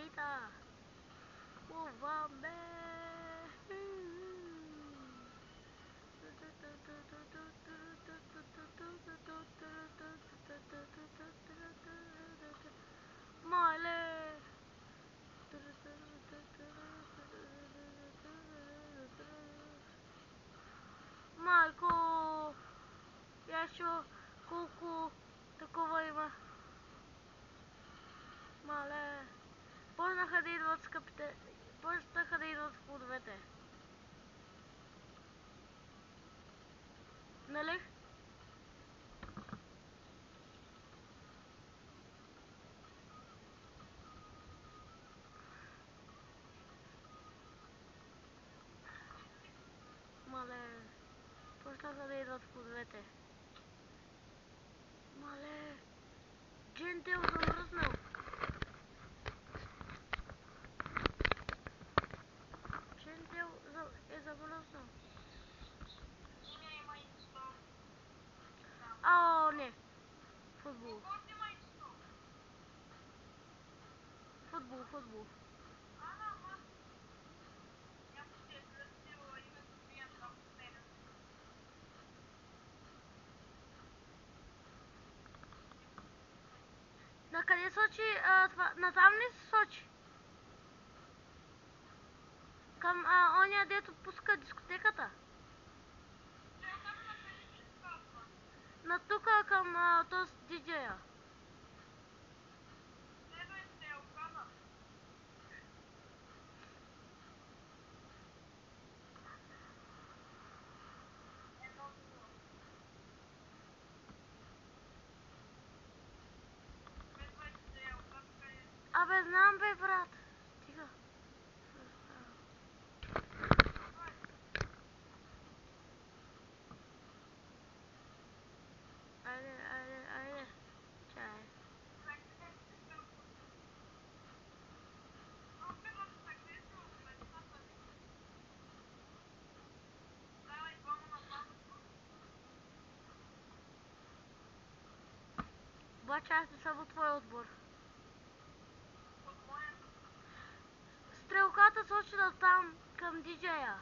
Eita! O Vambé! Mole! Marco! Яшо! Колко такова има? Мале! Почнаха да идват скъпите. Почнаха да идват плодовете. Нали? Мале! Почнаха да идват плодовете. Мале! Джентел замръзнал. Джентел е замръзнал. Ао, не. Футбол. Футбол, футбол. На къде сочи? Натам ли се сочи? Към оня, дето пуска дискотеката? На тука към този диджея. Абе, знам бе, брат. Стига. Айде, айде, айде. Чай. Обаче аз не съм от твой отбор. Стрелката сочи на там, към диджея.